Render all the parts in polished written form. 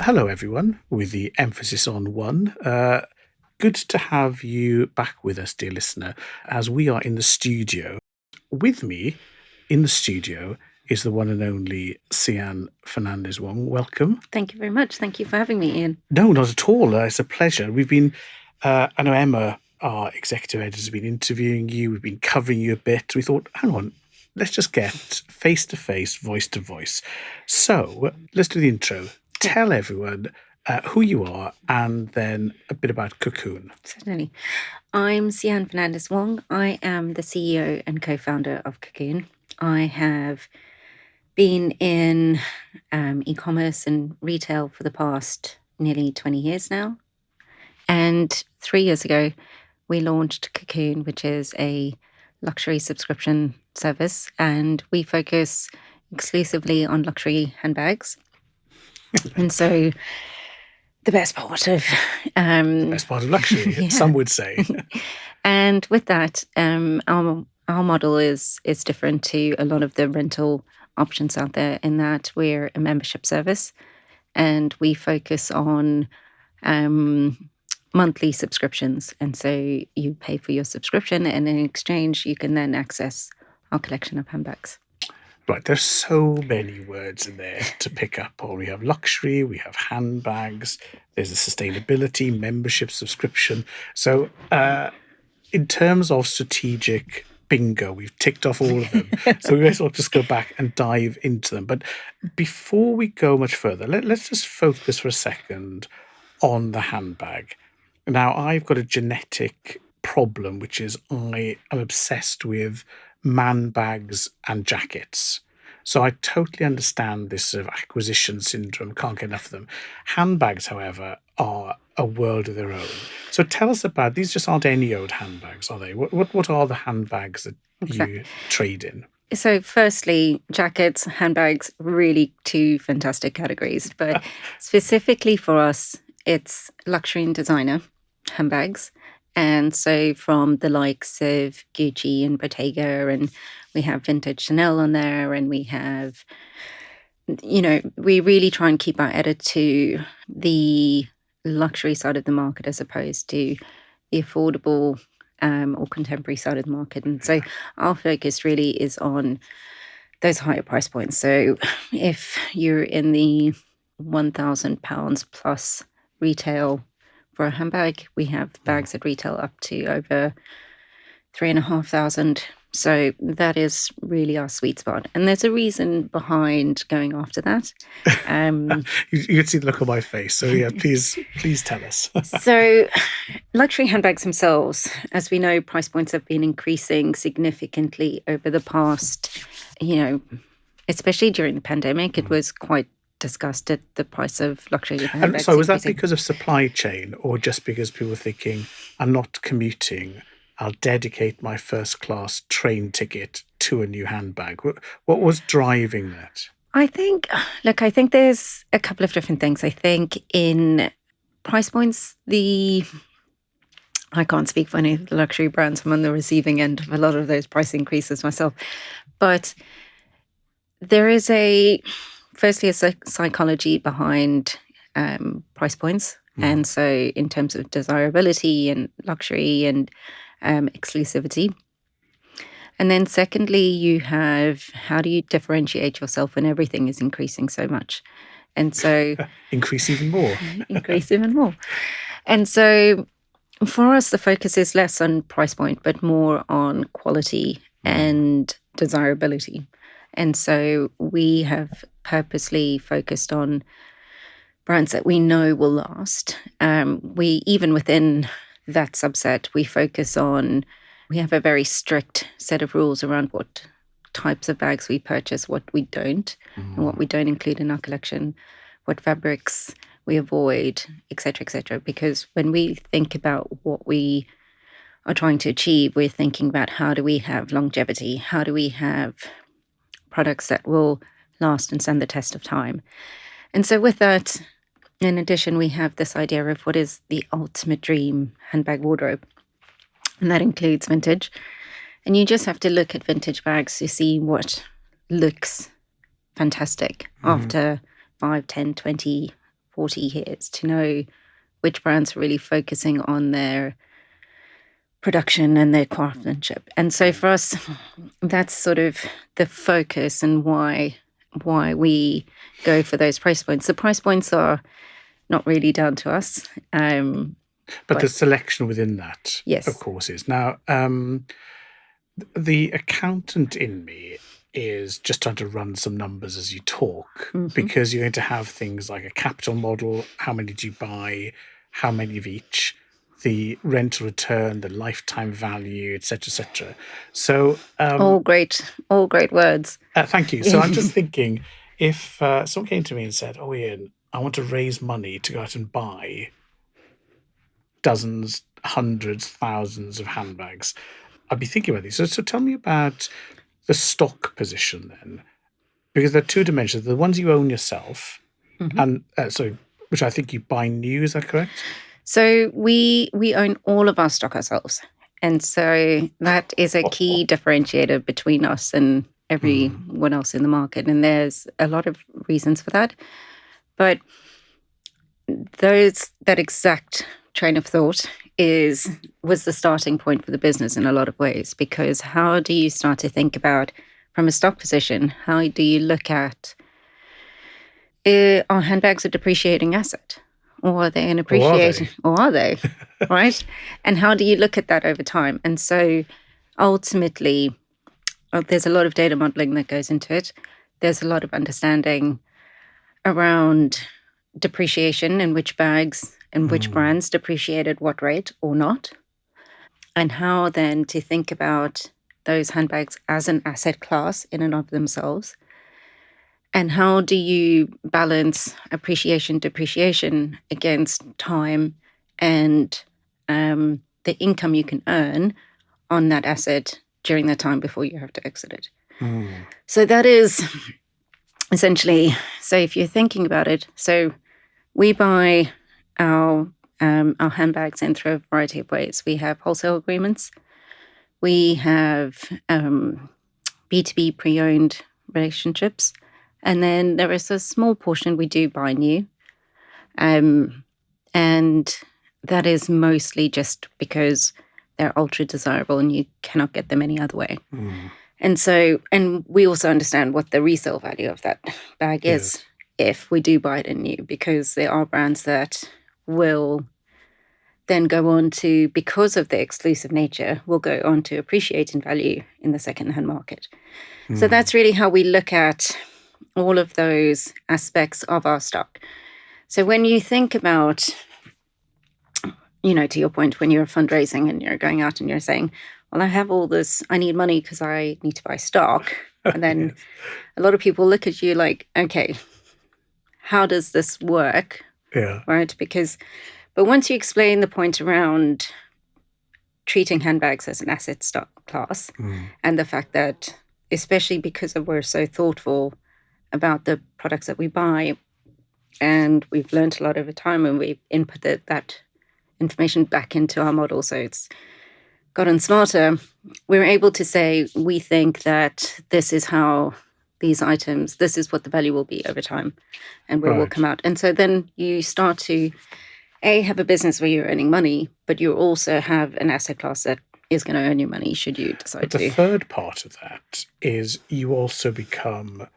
Hello, everyone, with the emphasis on one. Good to have you back with us, dear listener, as we are in the studio. With me in the studio is the one and only Ceanne Fernandes-Wong. Welcome. Thank you very much. Thank you for having me, Ian. No, not at all. It's a pleasure. I know Emma, our executive editor, has been interviewing you. We've been covering you a bit. We thought, hang on, let's just get face-to-face, voice-to-voice. So let's do the intro. Tell everyone who you are and then a bit about Cocoon. Certainly. I'm Ceanne Fernandes-Wong. I am the CEO and co-founder of Cocoon. I have been in e-commerce and retail for the past nearly 20 years now. And 3 years ago, we launched Cocoon, which is a luxury subscription service. And we focus exclusively on luxury handbags. And so the best part of luxury, yeah. Some would say. And with that, our model is different to a lot of the rental options out there in that we're a membership service and we focus on monthly subscriptions. And so you pay for your subscription and in exchange, you can then access our collection of handbags. Right, there's so many words in there to pick up on. We have luxury, we have handbags, there's the sustainability, membership, subscription. So in terms of strategic bingo, we've ticked off all of them. So we may as well just go back and dive into them. But before we go much further, let's just focus for a second on the handbag. Now, I've got a genetic problem, which is I am obsessed with man bags and jackets. So I totally understand this sort of acquisition syndrome, can't get enough of them. Handbags, however, are a world of their own. So tell us about, these just aren't any old handbags, are they? What are the handbags that you trade in? So firstly, jackets, handbags, really two fantastic categories. But specifically for us, it's luxury and designer handbags. And so from the likes of Gucci and Bottega, and we have vintage Chanel on there, and we have, we really try and keep our edit to the luxury side of the market as opposed to the affordable or contemporary side of the market. And so our focus really is on those higher price points. So if you're in the £1,000 plus retail for a handbag, we have bags that retail up to over 3,500. So that is really our sweet spot. And there's a reason behind going after that. You can see the look on my face. So yeah, please tell us. So luxury handbags themselves, as we know, price points have been increasing significantly over the past, especially during the pandemic. It was quite discussed at the price of luxury handbags. So was that because of supply chain or just because people were thinking, I'm not commuting, I'll dedicate my first class train ticket to a new handbag? What was driving that? I think there's a couple of different things. I think in price points, I can't speak for any of the luxury brands. I'm on the receiving end of a lot of those price increases myself. But there is firstly, a psychology behind price points. And so in terms of desirability and luxury and exclusivity. And then secondly, you have, how do you differentiate yourself when everything is increasing so much? And so... Increase even more. Increase even more. And so for us, the focus is less on price point, but more on quality and desirability. And so we have purposely focused on brands that we know will last. Even within that subset, we have a very strict set of rules around what types of bags we purchase, what we don't, and what we don't include in our collection, what fabrics we avoid, et cetera, because when we think about what we are trying to achieve, we're thinking about how do we have longevity, how do we have products that will last and stand the test of time. And so with that, in addition, we have this idea of what is the ultimate dream handbag wardrobe. And that includes vintage. And you just have to look at vintage bags to see what looks fantastic after 5, 10, 20, 40 years to know which brands are really focusing on their production and their craftsmanship. And so for us, that's sort of the focus and why we go for those price points. The price points are not really down to us. But the selection within that, yes, of course, is. Now, the accountant in me is just trying to run some numbers as you talk, because you're going to have things like a capital model, how many do you buy, how many of each, the rental return, the lifetime value, etc., etc. So, all great words. thank you. So I'm just thinking, if someone came to me and said, "Oh, Ian, I want to raise money to go out and buy dozens, hundreds, thousands of handbags," I'd be thinking about these. So tell me about the stock position then, because there are two dimensions: the ones you own yourself, and which I think you buy new. Is that correct? So we own all of our stock ourselves, and so that is a key differentiator between us and everyone else in the market. And there's a lot of reasons for that, but that exact train of thought was the starting point for the business in a lot of ways, because how do you start to think about, from a stock position, how do you look at, are handbags a depreciating asset, or are they an appreciating, or are they? Right? And how do you look at that over time? And so ultimately, there's a lot of data modeling that goes into it. There's a lot of understanding around depreciation and which bags and which brands depreciate at what rate or not, and how then to think about those handbags as an asset class in and of themselves, and how do you balance appreciation, depreciation against time and the income you can earn on that asset during the time before you have to exit it. So that is essentially, so if you're thinking about it, so we buy our handbags in through a variety of ways. We have wholesale agreements. We have B2B pre-owned relationships. And then there is a small portion we do buy new. And that is mostly just because they're ultra desirable and you cannot get them any other way. And so, and we also understand what the resale value of that bag is if we do buy it in new, because there are brands that will then go on to, because of the exclusive nature, will go on to appreciate in value in the secondhand market. So that's really how we look at all of those aspects of our stock. So when you think about, to your point, when you're fundraising and you're going out and you're saying, well, I have all this, I need money because I need to buy stock. And then a lot of people look at you like, okay, how does this work? Yeah. Right? But once you explain the point around treating handbags as an asset stock class, and the fact that, especially because we're so thoughtful about the products that we buy, and we've learned a lot over time, and we've inputted that information back into our model, so it's gotten smarter, we're able to say, we think that this is how these items, this is what the value will be over time and where will come out. And so then you start to, have a business where you're earning money, but you also have an asset class that is going to earn you money should you decide to. The third part of that is you also become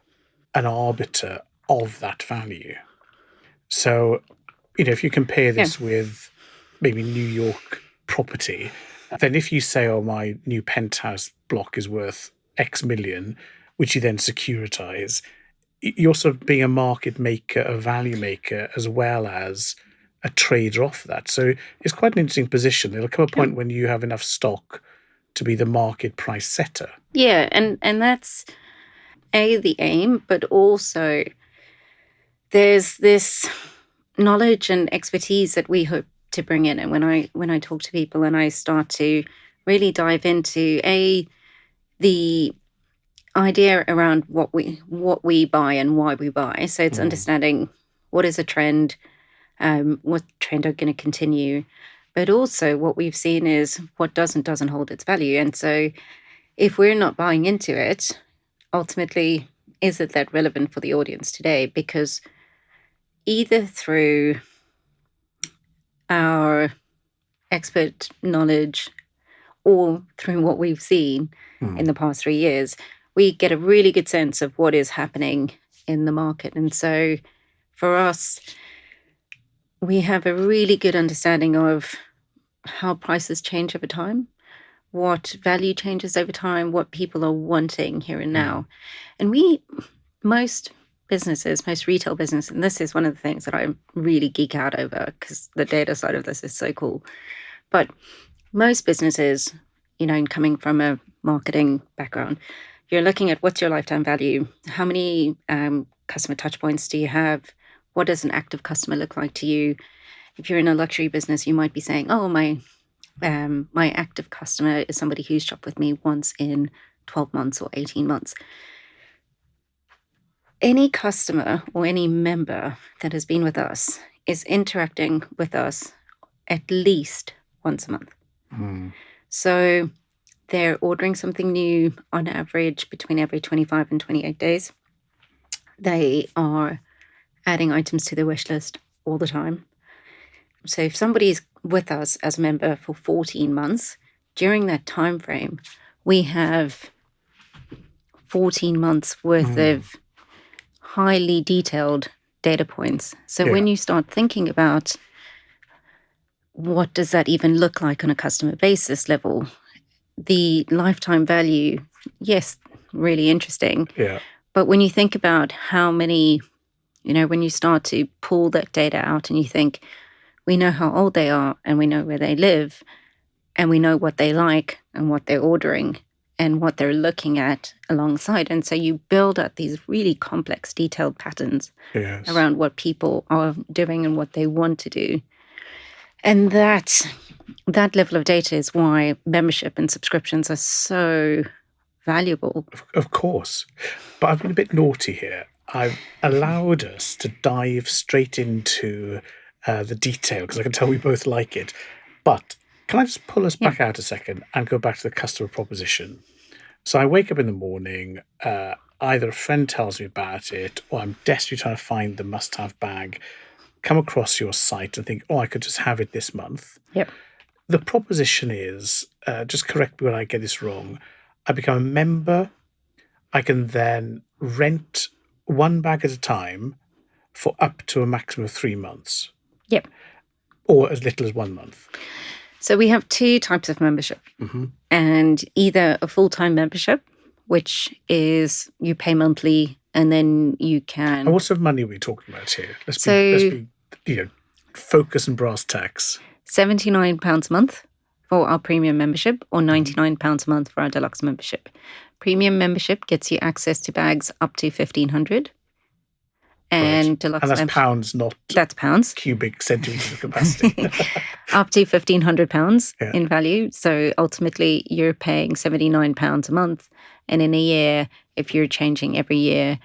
an arbiter of that value. So, if you compare this with maybe New York property, then if you say, oh, my new penthouse block is worth X million, which you then securitize, you're sort of being a market maker, a value maker, as well as a trader off that. So it's quite an interesting position. There'll come a point when you have enough stock to be the market price setter. Yeah, and that's the aim, but also there's this knowledge and expertise that we hope to bring in. And when I talk to people and I start to really dive into the idea around what we buy and why we buy. So it's understanding what is a trend, what trend are going to continue, but also what we've seen is what doesn't hold its value. And so if we're not buying into it, ultimately, is it that relevant for the audience today? Because either through our expert knowledge or through what we've seen in the past 3 years, we get a really good sense of what is happening in the market. And so for us, we have a really good understanding of how prices change over time, what value changes over time, what people are wanting here and now. And most businesses, most retail business, and this is one of the things that I really geek out over because the data side of this is so cool. But most businesses, coming from a marketing background, you're looking at what's your lifetime value, how many customer touch points do you have, what does an active customer look like to you? If you're in a luxury business, you might be saying, oh, my active customer is somebody who's shopped with me once in 12 months or 18 months. Any customer or any member that has been with us is interacting with us at least once a month. So they're ordering something new on average between every 25 and 28 days. They are adding items to their wish list all the time. So if somebody's with us as a member for 14 months, during that time frame, we have 14 months worth of highly detailed data points. So when you start thinking about what does that even look like on a customer basis level, the lifetime value, yes, really interesting. Yeah. But when you think about how many, when you start to pull that data out and you think, we know how old they are and we know where they live and we know what they like and what they're ordering and what they're looking at alongside. And so you build up these really complex, detailed patterns around what people are doing and what they want to do. And that level of data is why membership and subscriptions are so valuable. Of course. But I've been a bit naughty here. I've allowed us to dive straight into the detail because I can tell we both like it. But can I just pull us back out a second and go back to the customer proposition? So I wake up in the morning, either a friend tells me about it or I'm desperately trying to find the must-have bag, come across your site and think, oh, I could just have it this month. Yep. The proposition is, just correct me when I get this wrong, I become a member, I can then rent one bag at a time for up to a maximum of 3 months. Yep. Or as little as 1 month. So we have 2 types of membership. And either a full-time membership, which is you pay monthly and then you can... And what sort of money are we talking about here? Let's be focus and brass tacks. £79 a month for our premium membership or £99 a month for our deluxe membership. Premium membership gets you access to bags up to 1,500. And deluxe that's pounds, not that's pounds. Cubic centimetres of capacity. Up to £1,500 in value. So ultimately, you're paying £79 a month. And in a year, if you're changing every year,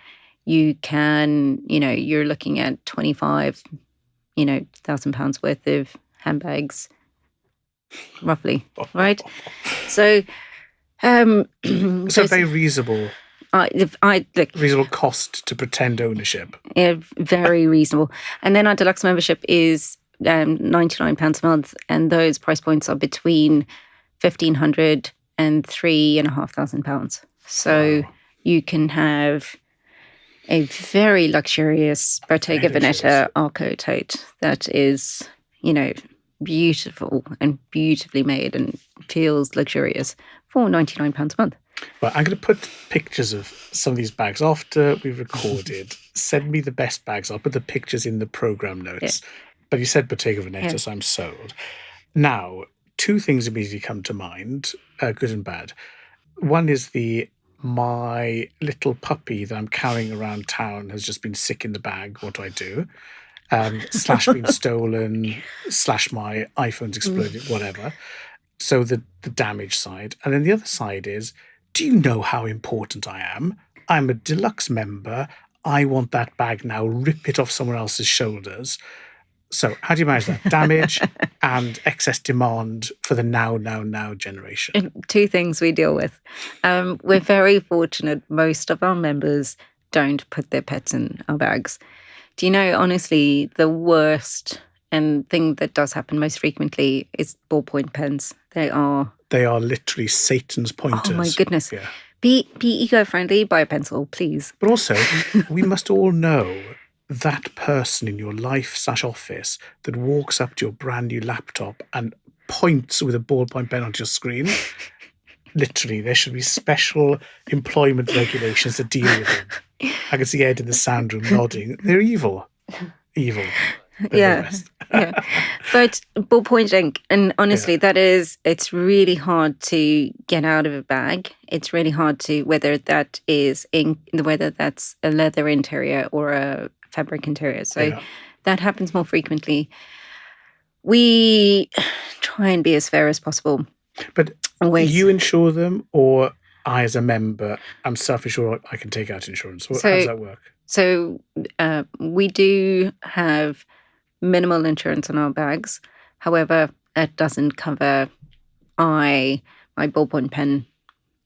you can, you're looking at 25, £1,000 worth of handbags, roughly, right? So, so very reasonable. Reasonable cost to pretend ownership. Very reasonable. And then our deluxe membership is £99 a month, and those price points are between £1,500 and £3,500. So you can have a very luxurious Bottega Veneta Arco tote that is, beautiful and beautifully made and feels luxurious for £99 a month. Well, I'm going to put pictures of some of these bags after we've recorded. Send me the best bags. I'll put the pictures in the program notes. Yeah. But you said Bottega Veneta, so I'm sold. Now, 2 things immediately come to mind, good and bad. One is my little puppy that I'm carrying around town has just been sick in the bag. What do I do? Slash been stolen, slash my iPhone's exploded, whatever. So the damage side. And then the other side is, do you know how important I am? I'm a deluxe member. I want that bag now. Rip it off someone else's shoulders. So how do you manage that? Damage and excess demand for the now generation. 2 things we deal with. We're very fortunate. Most of our members don't put their pets in our bags. Do you know, honestly, the worst and thing that does happen most frequently is ballpoint pens. They are literally Satan's pointers. Oh my goodness. Yeah. Be eco-friendly, buy a pencil, please. But also, we must all know that person in your life/office that walks up to your brand new laptop and points with a ballpoint pen onto your screen. Literally, there should be special employment regulations to deal with them. I can see Ed in the sound room nodding. They're evil. Evil. Yeah. Yeah. But ballpoint ink, and honestly, it's really hard to get out of a bag. It's really hard to, whether that is ink, whether that's a leather interior or a fabric interior. So that happens more frequently. We try and be as fair as possible. But always. You insure them, or I, as a member, am self-insured, I can take out insurance? How does that work? So we do have minimal insurance on our bags. However, that doesn't cover my ballpoint pen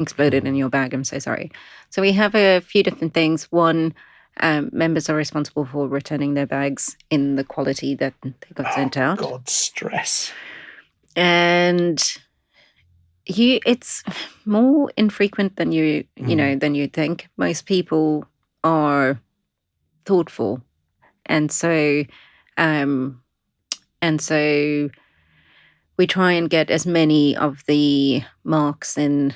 exploded in your bag. I'm so sorry. So we have a few different things. One, members are responsible for returning their bags in the quality that they got sent out. God, stress. And it's more infrequent than you think. Most people are thoughtful, and so we try and get as many of the marks and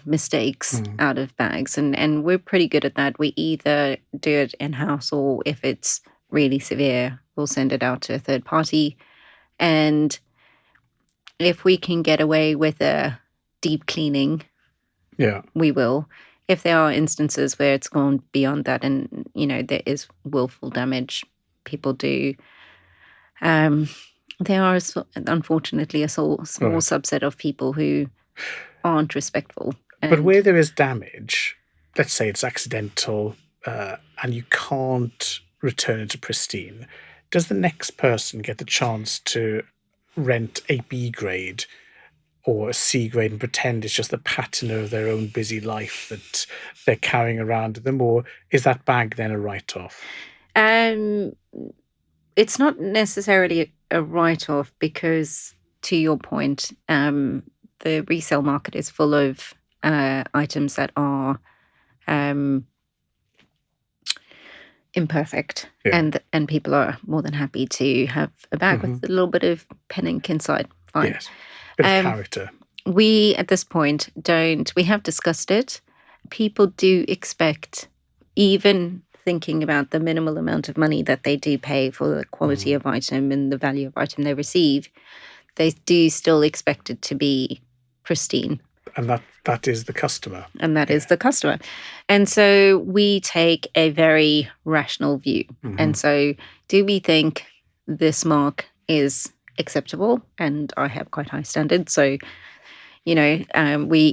mistakes out of bags, and we're pretty good at that. We either do it in-house, or if it's really severe, we'll send it out to a third party. And if we can get away with a deep cleaning, we will. If there are instances where it's gone beyond that and, there is willful damage, people do. There are, unfortunately, a small subset of people who aren't respectful. But where there is damage, let's say it's accidental, and you can't return it to pristine, does the next person get the chance to rent a B grade or a C grade and pretend it's just the patina of their own busy life that they're carrying around with them, or is that bag then a write-off? It's not necessarily a write-off because, to your point, the resale market is full of items that are imperfect, and people are more than happy to have a bag with a little bit of pen ink inside. Fine. Yes, bit of character. We, at this point, we have discussed it. People do expect, even thinking about the minimal amount of money that they do pay for the quality of item and the value of item they receive, they do still expect it to be pristine. And that is the customer. And that is the customer. And so we take a very rational view. And so, do we think this mark is acceptable? And I have quite high standards. So, we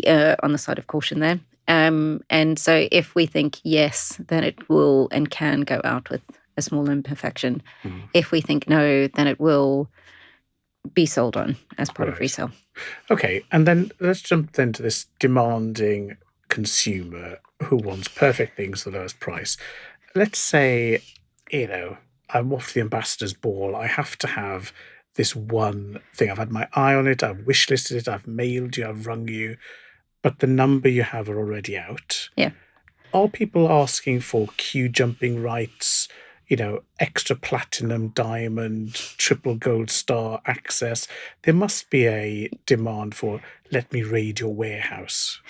are on the side of caution there. And so if we think yes, then it will and can go out with a small imperfection. If we think no, then it will be sold on as part of resale. Okay, and then let's jump then to this demanding consumer who wants perfect things for the lowest price. Let's say, I'm off to the ambassador's ball. I have to have this one thing. I've had my eye on it. I've wishlisted it. I've mailed you. I've rung you. But the number you have are already out. Yeah. Are people asking for queue jumping rights, extra platinum, diamond, triple gold star access? There must be a demand for, let me raid your warehouse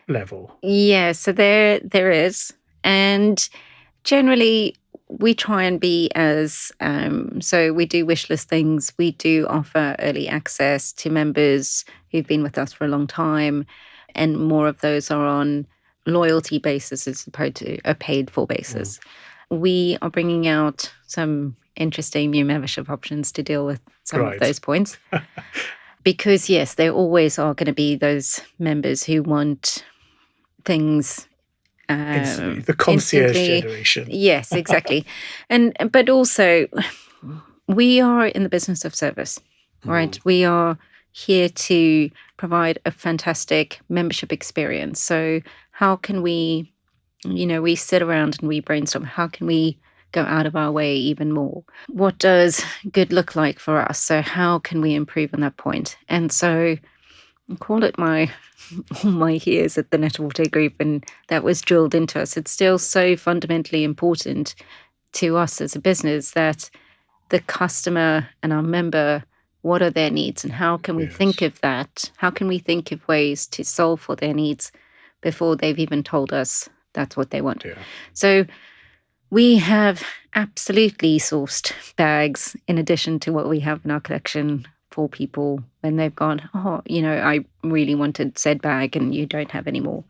level. Yeah, so there is. And generally, we try and be as, so we do wishlist things. We do offer early access to members who've been with us for a long time. And more of those are on loyalty basis as opposed to a paid-for basis. We are bringing out some interesting new membership options to deal with some of those points. Because, yes, there always are going to be those members who want things instantly. The concierge generation. Yes, exactly. But also, we are in the business of service, right? We are here to provide a fantastic membership experience. So how can we we sit around and we brainstorm, how can we go out of our way even more? What does good look like for us? So how can we improve on that point? And so I call it all my years at the Net-a-Porter Group, and that was drilled into us. It's still so fundamentally important to us as a business that the customer and our member, what are their needs and how can we think of that? How can we think of ways to solve for their needs before they've even told us that's what they want? Yeah. So we have absolutely sourced bags in addition to what we have in our collection for people when they've gone, I really wanted said bag and you don't have any more.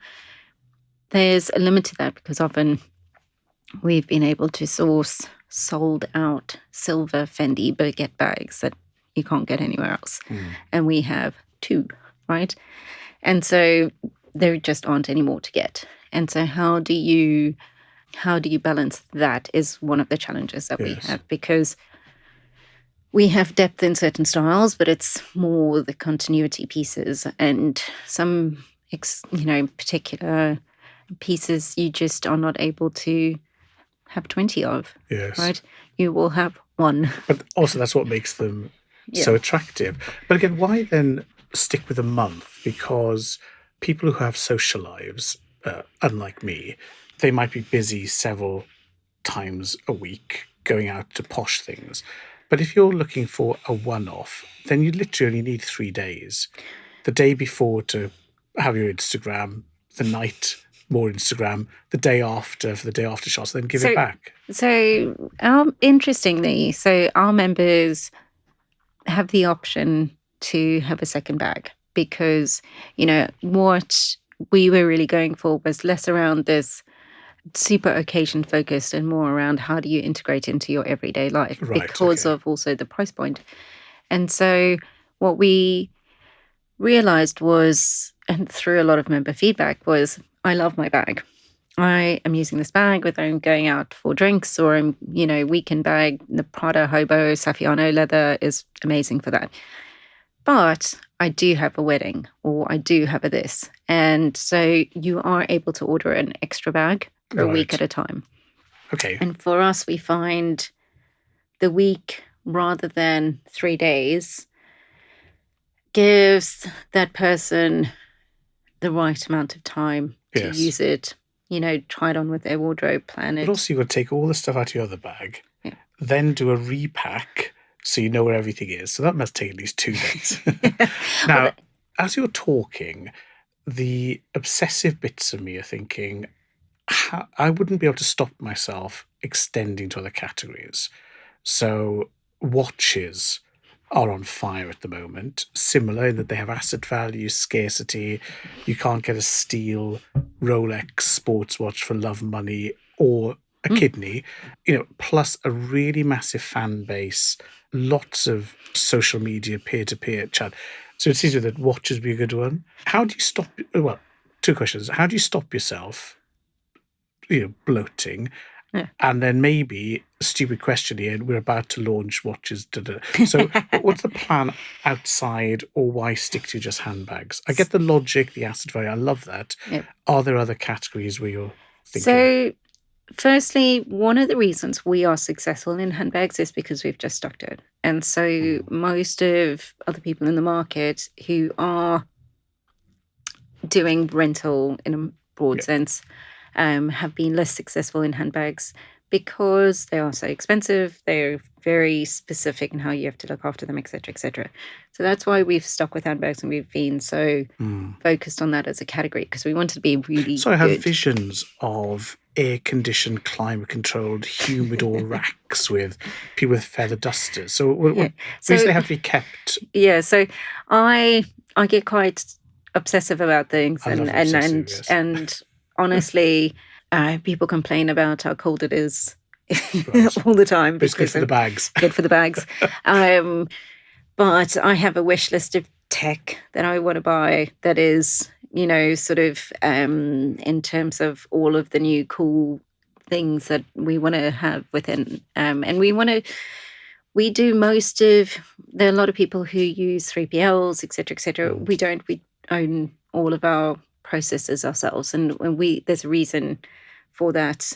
There's a limit to that because often we've been able to source sold out silver Fendi baguette bags that you can't get anywhere else. And we have 2, right? And so there just aren't any more to get. And so how do you balance that is one of the challenges that we have, because we have depth in certain styles, but it's more the continuity pieces and some, particular pieces you just are not able to have 20 of. Yes. Right? You will have 1. But also that's what makes them so attractive. But again, why then stick with a month? Because people who have social lives, unlike me, they might be busy several times a week going out to posh things. But if you're looking for a one-off, then you literally only need 3 days. The day before to have your Instagram, the night more Instagram, the day after for the day after shots, then give it back. So interestingly, our members have the option to have a second bag because, what we were really going for was less around this super occasion focused and more around how do you integrate into your everyday life because of also the price point. And so what we realized was, and through a lot of member feedback, was I love my bag. I am using this bag whether I'm going out for drinks or I'm, weekend bag. The Prada Hobo Saffiano leather is amazing for that. But I do have a wedding or I do have a this. And so you are able to order an extra bag for a week at a time. Okay. And for us, we find the week rather than 3 days gives that person the right amount of time to use it, try it on with their wardrobe, plan it. But also you've got to take all the stuff out of your other bag, then do a repack so you know where everything is. So that must take at least 2 days. Now, as you're talking, the obsessive bits of me are thinking, I wouldn't be able to stop myself extending to other categories. So watches are on fire at the moment, similar in that they have asset value, scarcity. You can't get a steel Rolex sports watch for love money or a kidney, plus a really massive fan base, lots of social media, peer-to-peer chat. So it seems that watches be a good one. How do you stop, 2 questions. How do you stop yourself, bloating? And then maybe a stupid question here, we're about to launch watches. So what's the plan outside, or why stick to just handbags? I get the logic, the asset value. I love that. Yep. Are there other categories where you're thinking? So firstly, one of the reasons we are successful in handbags is because we've just stuck to it. And so most of other people in the market who are doing rental in a broad sense have been less successful in handbags because they are so expensive. They're very specific in how you have to look after them, etc., etc. So that's why we've stuck with handbags and we've been so focused on that as a category because we wanted to be really So I have visions of air-conditioned, climate-controlled, humidor racks with people with feather dusters. So they have to be kept. Yeah, so I get quite obsessive about things and honestly, people complain about how cold it is all the time. But it's good for the bags. Good for the bags. But I have a wish list of tech that I want to buy that is, sort of in terms of all of the new cool things that we want to have within. And we do most of, there are a lot of people who use 3PLs, et cetera, et cetera. We don't, we own all of our processes ourselves. And there's a reason for that.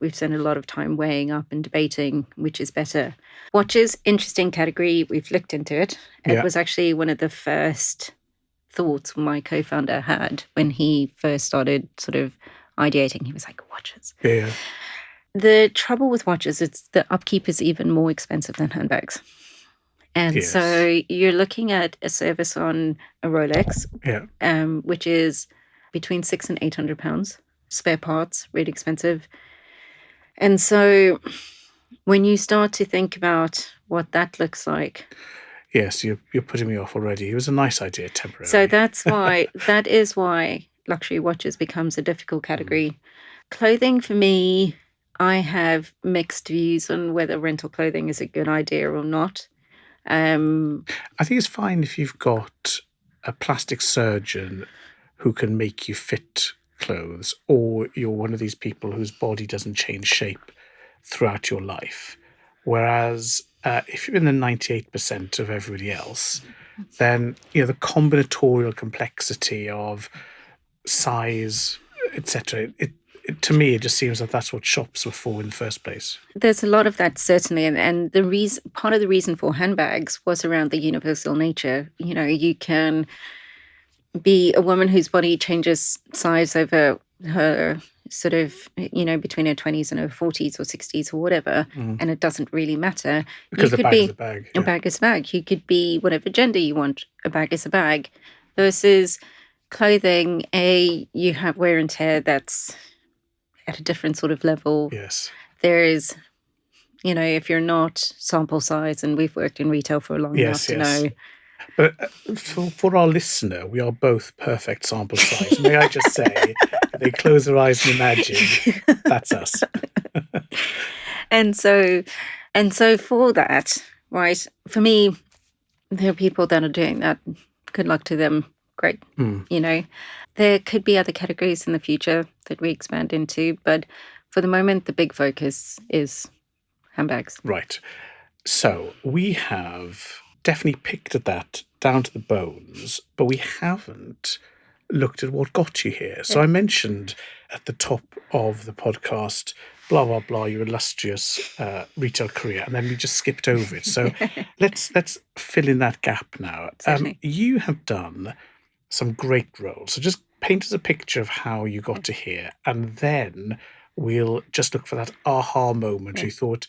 We've spent a lot of time weighing up and debating which is better. Watches, interesting category. We've looked into it. It Yeah. was actually one of the first thoughts my co-founder had when he first started sort of ideating. He was like, watches. Yeah. The trouble with watches, it's the upkeep is even more expensive than handbags. And Yes. so you're looking at a service on a Rolex, Yeah. which is between £600 and £800. Spare parts, really expensive. And so when you start to think about what that looks like, Yes, you're putting me off already. It was a nice idea temporarily. so that is why luxury watches becomes a difficult category. Clothing for me, I have mixed views on whether rental clothing is a good idea or not. I think it's fine if you've got a plastic surgeon who can make you fit clothes, or you're one of these people whose body doesn't change shape throughout your life. Whereas if you're in the 98% of everybody else, then the combinatorial complexity of size, etc. To me, it just seems that that's what shops were for in the first place. There's a lot of that, certainly. And the reason, part of the reason for handbags was around the universal nature. You can be a woman whose body changes size over her sort of, between her 20s and her 40s or 60s or whatever, and it doesn't really matter. Because the bag is a bag. A bag is a bag. You could be whatever gender you want. A bag is a bag. Versus clothing, you have wear and tear that's at a different sort of level. Yes. There is, if you're not sample size, and we've worked in retail for long enough to know. But for our listener, we are both perfect sample size. May I just say, if they close their eyes and imagine, that's us. And so for that, right, for me, there are people that are doing that. Good luck to them. Great. There could be other categories in the future that we expand into, but for the moment, the big focus is handbags. Right. So we have definitely picked at that down to the bones, but we haven't looked at what got you here. So I mentioned at the top of the podcast, blah, blah, blah, your illustrious retail career, and then we just skipped over it. So let's fill in that gap now. You have done some great roles. So just paint us a picture of how you got to here, and then we'll just look for that aha moment. We thought,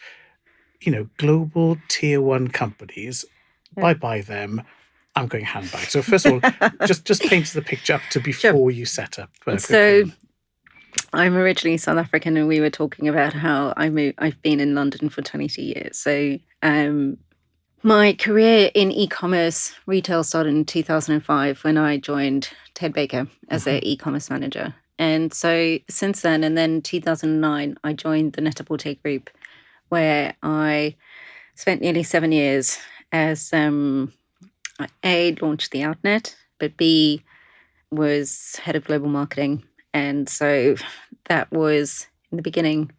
global tier 1 companies, bye them. I'm going handbag. So first of all, just paint us the picture up to before you set up. So I'm originally South African, and we were talking about how I've been in London for 22 years. So my career in e-commerce retail started in 2005 when I joined Ted Baker as an e-commerce manager. And so since then, and then 2009, I joined the Net-a-Porter group, where I spent nearly 7 years as A, launched the Outnet, but B, was head of global marketing. And so that was, in the beginning,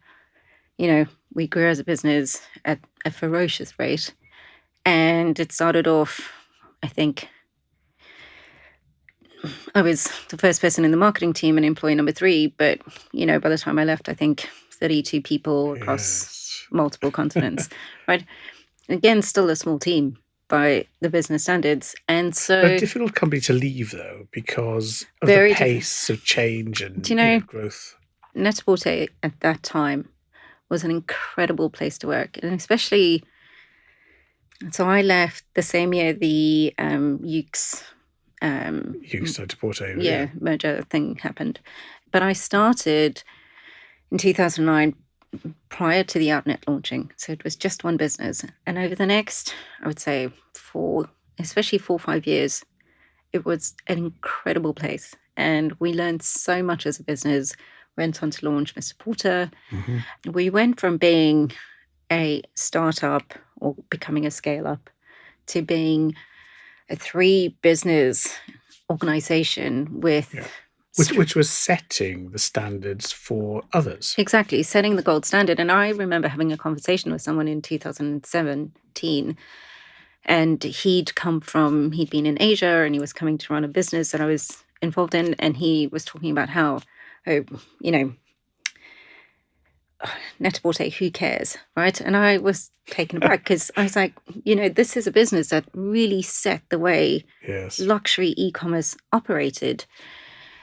we grew as a business at a ferocious rate. And it started off, I think, I was the first person in the marketing team and employee number 3. But, by the time I left, I think 32 people across multiple continents, right? Again, still a small team by the business standards. And so a difficult company to leave, though, because of the pace of change and growth. Net-a-Porter at that time was an incredible place to work. And especially, so I left the same year the Yukes Net-a-Porter merger thing happened. But I started in 2009 prior to the Outnet launching. So it was just one business. And over the next, I would say 4 or 5 years, it was an incredible place. And we learned so much as a business. Went on to launch Mr. Porter. We went from being a startup or becoming a scale-up to being a 3-business organization with... Which was setting the standards for others. Exactly, setting the gold standard. And I remember having a conversation with someone in 2017, and he'd been in Asia, and he was coming to run a business that I was involved in, and he was talking about how, Net-a-Porter, who cares, right? And I was taken aback because I was like, this is a business that really set the way Yes. luxury e-commerce operated.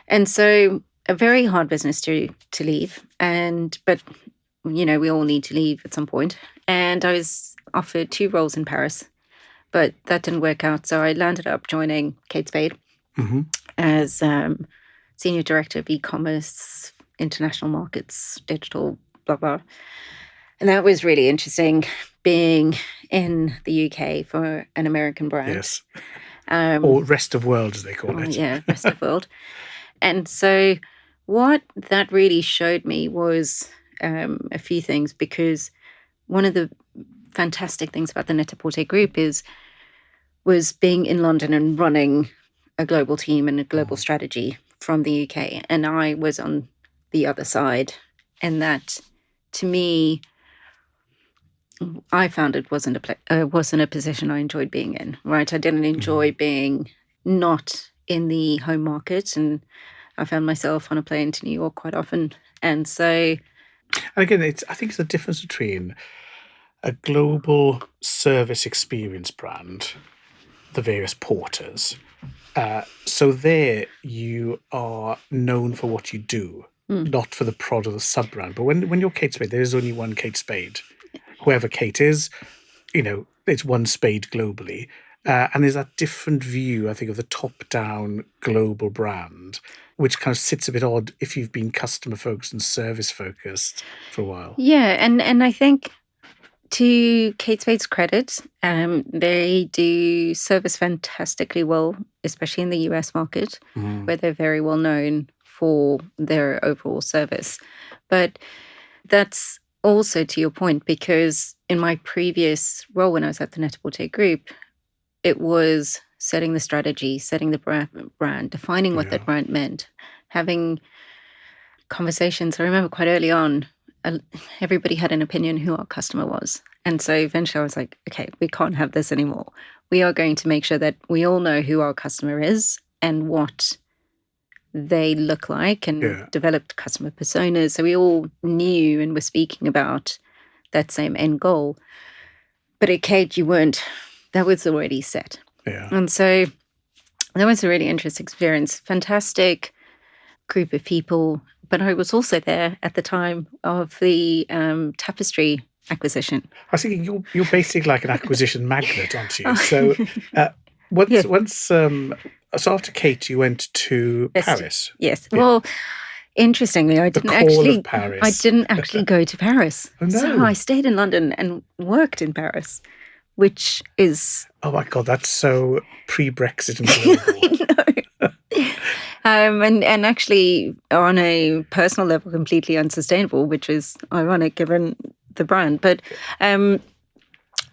And so a very hard business to leave. But we all need to leave at some point. And I was offered 2 roles in Paris, but that didn't work out. So I landed up joining Kate Spade as Senior Director of E-commerce, International Markets, Digital, blah, blah. And that was really interesting, being in the UK for an American brand. Yes. Or rest of world, as they call it. Yeah, rest of world. And so what that really showed me was a few things, because one of the fantastic things about the Net-a-Porter group was being in London and running a global team and a global strategy from the UK. And I was on the other side. And that, to me, I found it wasn't a position I enjoyed being in, right? I didn't enjoy being not in the home market, and I found myself on a plane to New York quite often. And so... And again, I think it's the difference between a global service experience brand, the various porters. So there you are known for what you do, not for the prod or the sub-brand. But when you're Kate Spade, there is only one Kate Spade. Whoever Kate is, it's one Spade globally. And there's that different view, I think, of the top-down global brand, which kind of sits a bit odd if you've been customer-focused and service-focused for a while. Yeah, and I think, to Kate Spade's credit, they do service fantastically well, especially in the US market, where they're very well known for their overall service. But that's also to your point, because in my previous role when I was at the Net-a-Porter group, it was setting the strategy, setting the brand, defining what that brand meant, having conversations. I remember quite early on, everybody had an opinion who our customer was. And so eventually I was like, okay, we can't have this anymore. We are going to make sure that we all know who our customer is and what they look like, and developed customer personas. So we all knew and were speaking about that same end goal. But at Kate, that was already set. Yeah. And so that was a really interesting experience. Fantastic group of people. But I was also there at the time of the tapestry acquisition. I was thinking you're basically like an acquisition magnet, aren't you? So so after Kate, you went to Paris. Yes. Yeah. Well, interestingly, I didn't actually go to Paris. Oh, no. So I stayed in London and worked in Paris, which is... Oh my God, that's so pre-Brexit and global. I know. And actually, on a personal level, completely unsustainable, which is ironic given the brand. But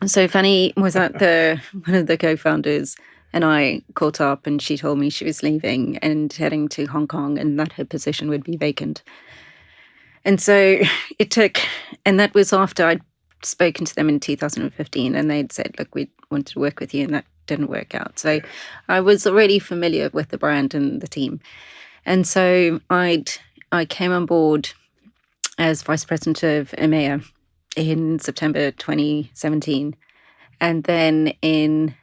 so Fanny was at one of the co-founders, and I caught up, and she told me she was leaving and heading to Hong Kong, and that her position would be vacant. And so and that was after I'd spoken to them in 2015, and they'd said, look, we wanted to work with you, and that didn't work out. So I was already familiar with the brand and the team. And so I came on board as Vice President of EMEA in September 2017. And then in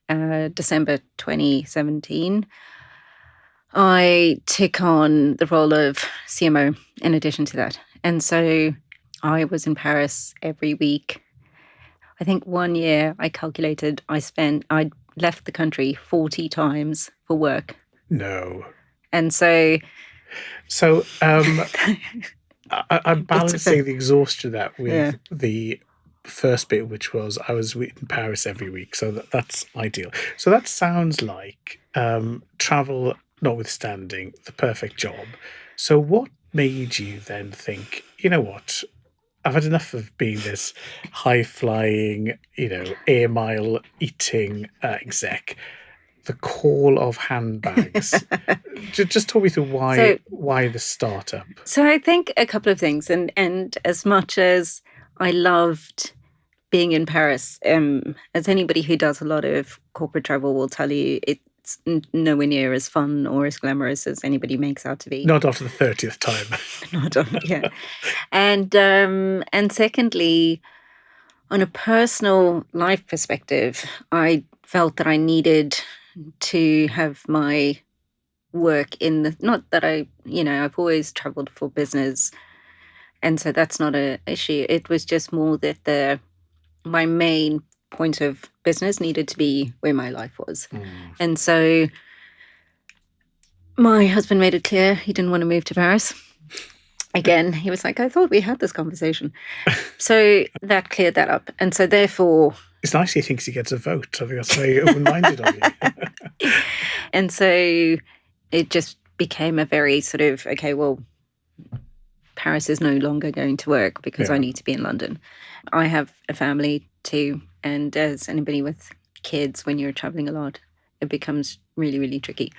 December 2017, I took on the role of CMO in addition to that. And so I was in Paris every week. I think one year I calculated I left the country 40 times for work. No. And so I'm balancing the exhaustion of that with the first bit, which was I was in Paris every week. So that's ideal. So that sounds like, travel notwithstanding, the perfect job. So what made you then think, you know what, I've had enough of being this high-flying, air mile eating exec. The call of handbags. Just talk me through why the startup. So I think a couple of things, and as much as I loved being in Paris, as anybody who does a lot of corporate travel will tell you, it's nowhere near as fun or as glamorous as anybody makes out to be. Not after the 30th time. Not on, yeah. And secondly, on a personal life perspective, I felt that I needed to have my work in the, not that I've always traveled for business, and so that's not an issue. It was just more that my main point of business needed to be where my life was. And so my husband made it clear he didn't want to move to Paris. Again, he was like, I thought we had this conversation. So that cleared that up. And so therefore... It's nice he thinks he gets a vote. I think that's very open-minded of you. And so it just became a very sort of, okay, well, Paris is no longer going to work because I need to be in London. I have a family too. And as anybody with kids, when you're traveling a lot, it becomes really, really tricky.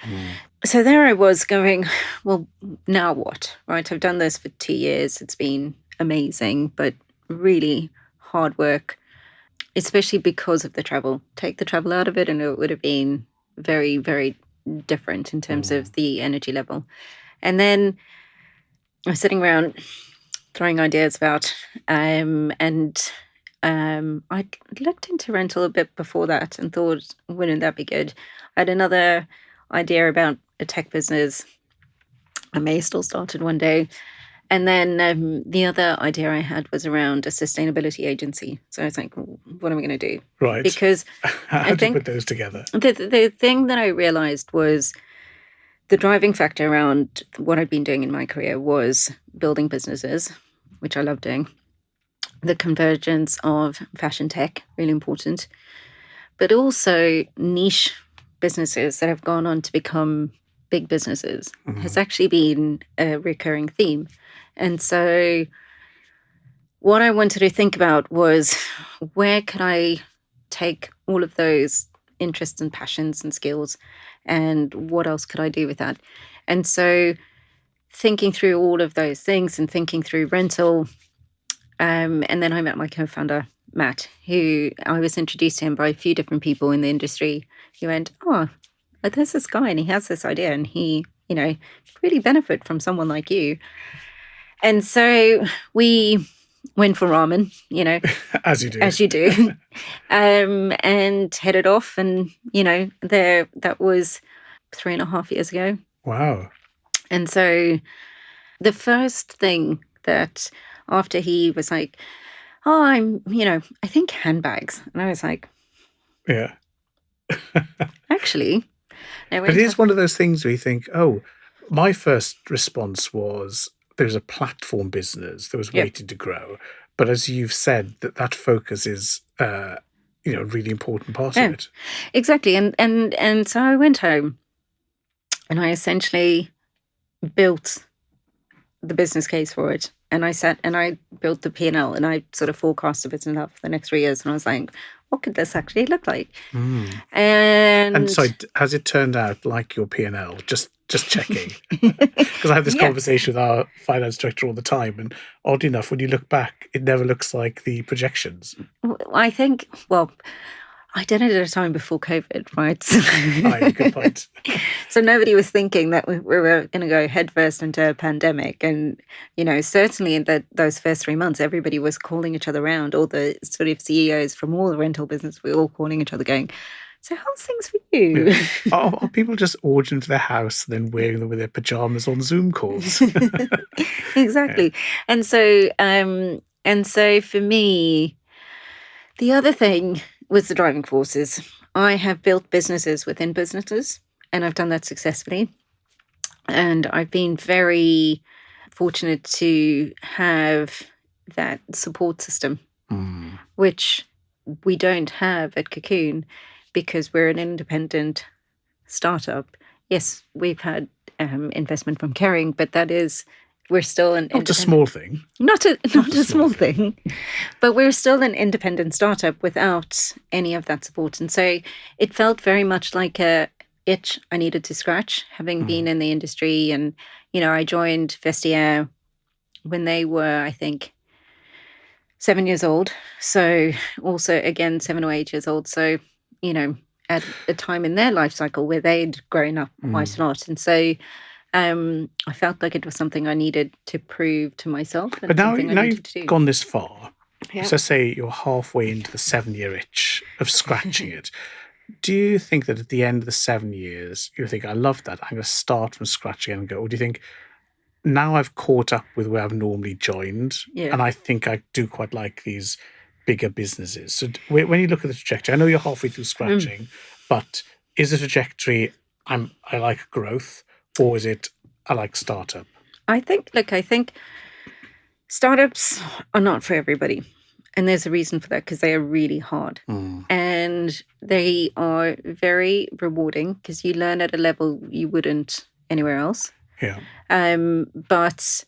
So there I was going, well, now what? Right? I've done this for 2 years. It's been amazing, but really hard work, especially because of the travel. Take the travel out of it, and it would have been very, very different in terms of the energy level. And then I was sitting around throwing ideas about, and I looked into rental a bit before that and thought, wouldn't that be good? I had another idea about a tech business. I may still start it one day. And then the other idea I had was around a sustainability agency. So I was like, what am I going to do? Right. Because how do you put those together? The thing that I realized was the driving factor around what I'd been doing in my career was building businesses, which I love doing. The convergence of fashion tech, really important, but also niche businesses that have gone on to become big businesses has actually been a recurring theme. And so what I wanted to think about was, where could I take all of those interests and passions and skills, and what else could I do with that? And so thinking through all of those things and thinking through rental, and then I met my co-founder, Matt, who I was introduced to him by a few different people in the industry. He went, oh, there's this guy and he has this idea and he, could really benefit from someone like you. And so we went for ramen, As you do. As you do. And headed off. And, that was 3.5 years ago. Wow. And so the first thing that after he was like, oh, I think handbags. And I was like, yeah. Actually. But it is one of those things where you think, oh, my first response was there's a platform business that was waiting to grow. But as you've said, that focus is, a really important part of it. Exactly. And so I went home and I essentially built the business case for it. And I sat and I built the P&L and I sort of forecast the business out for the next 3 years. And I was like, what could this actually look like? And so has it turned out like your P&L? Just checking. Because I have this conversation with our finance director all the time. And oddly enough, when you look back, it never looks like the projections. I think, I did it at a time before COVID, right? Good point. So nobody was thinking that we were going to go headfirst into a pandemic. And, certainly in those first 3 months, everybody was calling each other around. All the sort of CEOs from all the rental business, we were all calling each other going, so how's things for you? Yeah. Are people just ordering into their house and then wearing them with their pajamas on Zoom calls? Exactly. Yeah. And so for me, the other thing was the driving forces. I have built businesses within businesses, and I've done that successfully. And I've been very fortunate to have that support system, which we don't have at Cocoon because we're an independent startup. Yes, we've had investment from Kering, but we're still an not a small thing. Not a small thing. But we're still an independent startup without any of that support. And so it felt very much like a itch I needed to scratch, having been in the industry. And, I joined Vestiaire when they were, I think, 7 years old. So also, again, 7 or 8 years old. So, at a time in their life cycle where they'd grown up quite a lot. And so I felt like it was something I needed to prove to myself and But now something I you've needed to do. gone this far. Yeah. So say you're halfway into the 7-year itch of scratching it. Do you think that at the end of the 7 years, you think, I love that, I'm going to start from scratch again and go? Or do you think, now I've caught up with where I've normally joined, Yeah. and I think I do quite like these bigger businesses? So when you look at the trajectory, I know you're halfway through scratching, but is the trajectory, I like growth, or is it, I like startup? I think startups are not for everybody. And there's a reason for that, because they are really hard. And they are very rewarding because you learn at a level you wouldn't anywhere else. Yeah. But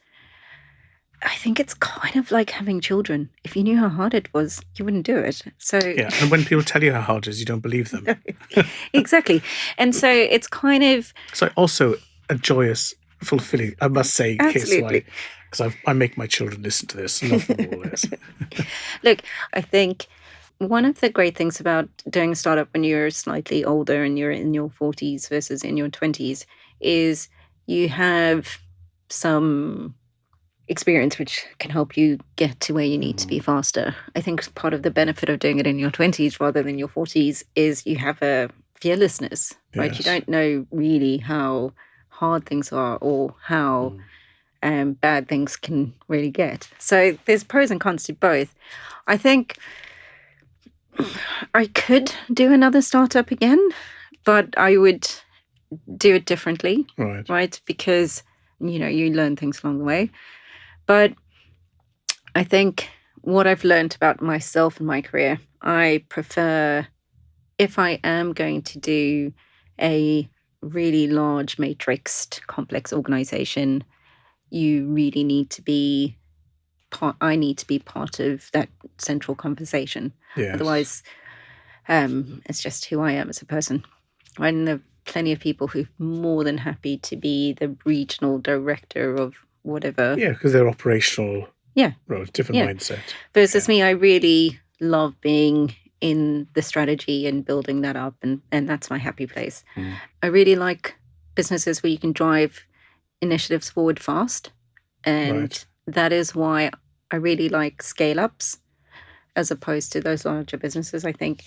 I think it's kind of like having children. If you knew how hard it was, you wouldn't do it. So Yeah. And when people tell you how hard it is, you don't believe them. Exactly. And so it's kind of... So also a joyous, fulfilling, I must say, Absolutely. Because I make my children listen to this. Love them all this. Look, I think one of the great things about doing a startup when you're slightly older and you're in your 40s versus in your 20s is you have some experience which can help you get to where you need to be faster. I think part of the benefit of doing it in your 20s rather than your 40s is you have a fearlessness, right? Yes. You don't know really how hard things are or how bad things can really get. So there's pros and cons to both. I think I could do another startup again, but I would do it differently, right? Because, you learn things along the way. But I think what I've learned about myself and my career, I prefer, if I am going to do a really large matrixed complex organization, you really need to be I need to be part of that central conversation. Yes. Otherwise, it's just who I am as a person. Right? And there are plenty of people who're more than happy to be the regional director of whatever. Yeah, because they're operational. Yeah. Right, different mindset. Versus me, I really love being in the strategy and building that up, and that's my happy place. I really like businesses where you can drive initiatives forward fast. And that is why I really like scale-ups as opposed to those larger businesses. I think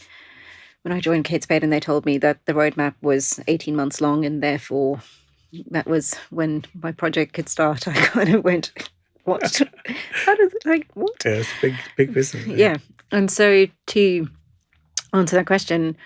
when I joined Spade and they told me that the roadmap was 18 months long and therefore that was when my project could start, I kind of went, what? How does it, what? Yeah, it's big business. Yeah. And so to answer that question,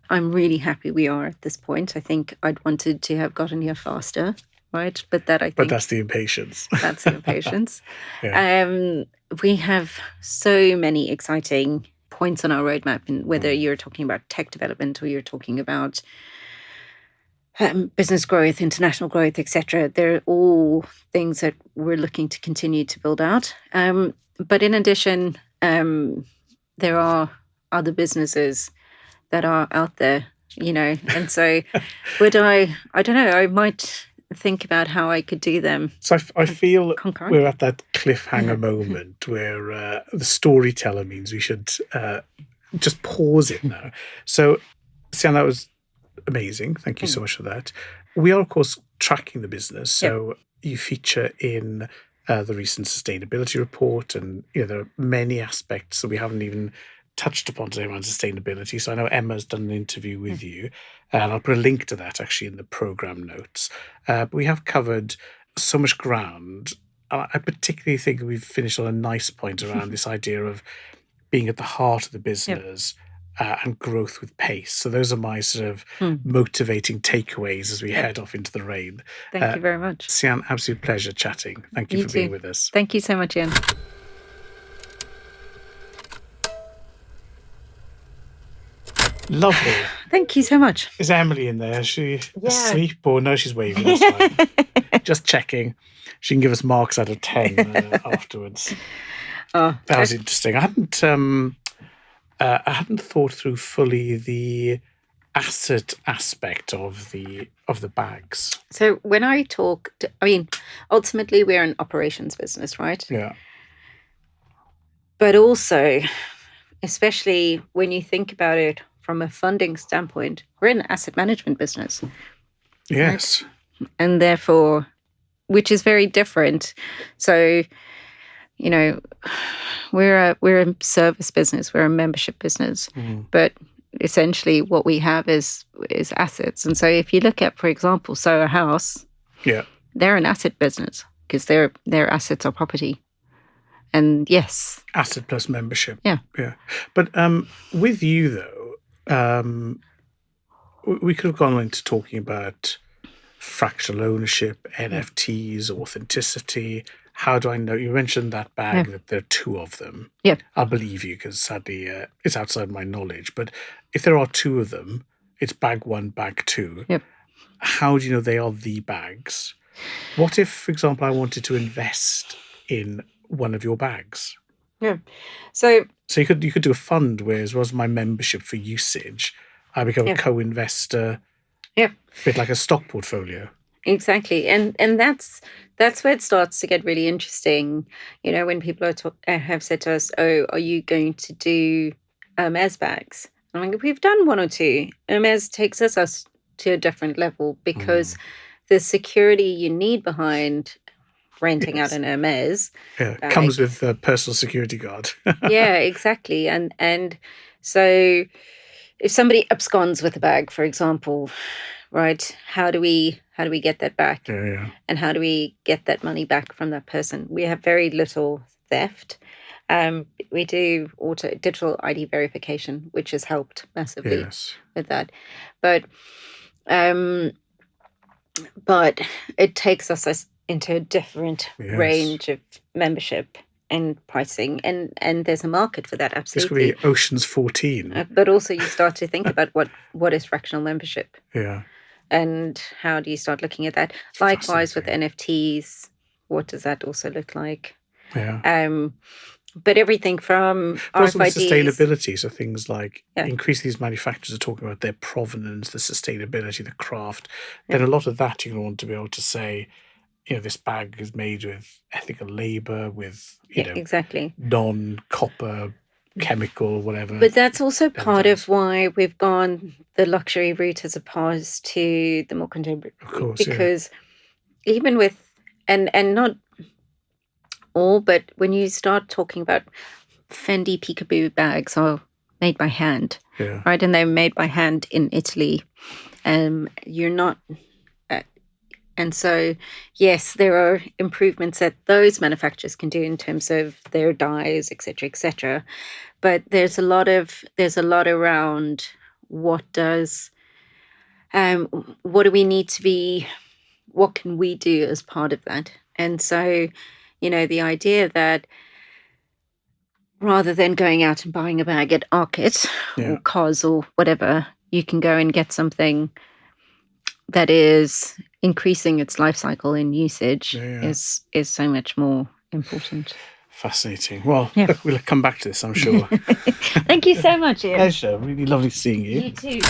I'm really happy we are at this point. I think I'd wanted to have gotten here faster. Right, but that's the impatience. That's the impatience. We have so many exciting points on our roadmap, and whether you're talking about tech development or you're talking about business growth, international growth, etc., they're all things that we're looking to continue to build out. But in addition, there are other businesses that are out there, and so would I don't know, I might think about how I could do them. So I feel concurrently. We're at that cliffhanger moment where the storyteller means we should just pause it now. So, Ceanne, that was amazing. Thank you so much for that. We are, of course, tracking the business. So you feature in the recent sustainability report, and there are many aspects that we haven't even touched upon today around sustainability. So I know Emma's done an interview with you, and I'll put a link to that actually in the program notes. But we have covered so much ground. I particularly think we've finished on a nice point around this idea of being at the heart of the business and growth with pace. So those are my sort of motivating takeaways as we head off into the rain. Thank you very much. Ceanne, absolute pleasure chatting. Thank you for being with us. Thank you so much, Ian. Lovely. Thank you so much. Is Emily in there? Is she asleep or no? She's waving this time. Just checking. She can give us marks out of 10 afterwards. That was interesting. I hadn't thought through fully the asset aspect of the bags. So when I talk, ultimately we're an operations business, right? Yeah. But also, especially when you think about it from a funding standpoint, we're an asset management business. Yes. and therefore, which is very different. So, you know, we're a service business, we're a membership business, but essentially what we have is assets. And so if you look at, for example, Soho House, they're an asset business because their assets are property. And yes, asset plus membership. Yeah. But with you though, we could have gone into talking about fractional ownership, NFTs, authenticity. How do I know? You mentioned that bag that there are two of them. Yeah. I'll believe you because sadly it's outside my knowledge. But if there are two of them, it's bag one, bag two. Yep. How do you know they are the bags? What if, for example, I wanted to invest in one of your bags? Yeah. So you could do a fund where, as well as my membership for usage, I become a co-investor. Yeah. A bit like a stock portfolio. Exactly. And that's where it starts to get really interesting. You know, when people have said to us, "Oh, are you going to do Hermes bags?" I'm like, we've done one or two. Hermes takes us to a different level because the security you need behind renting out an Hermes comes with a personal security guard. Yeah, exactly. And so if somebody absconds with a bag, for example, right, how do we get that back? And how do we get that money back from that person? We have very little theft. We do digital ID verification, which has helped massively with that. But it takes us into a different range of membership and pricing, and there's a market for that. Absolutely. This could be Ocean's 14. But also you start to think about what is fractional membership. Yeah. And how do you start looking at that? Likewise with NFTs, what does that also look like? Yeah. But everything from also RFIDs, sustainability, so things like increasingly these manufacturers are talking about their provenance, the sustainability, the craft. Then a lot of that you're going to want to be able to say, you know, this bag is made with ethical labor, with you know, exactly, non-copper, chemical, whatever. But that's also part of why we've gone the luxury route as opposed to the more contemporary. Of course, because even with and not all, but when you start talking about Fendi Peekaboo bags are made by hand, right? And they're made by hand in Italy. You're not. And so, yes, there are improvements that those manufacturers can do in terms of their dyes, et cetera, but there's a lot around what do we need to be, what can we do as part of that? And so, you know, the idea that rather than going out and buying a bag at Arket or Cos or whatever, you can go and get something that is increasing its life cycle in usage is so much more important. Fascinating. Well, look, we'll come back to this, I'm sure. Thank you so much, Ian. Pleasure. Really lovely seeing you. You too.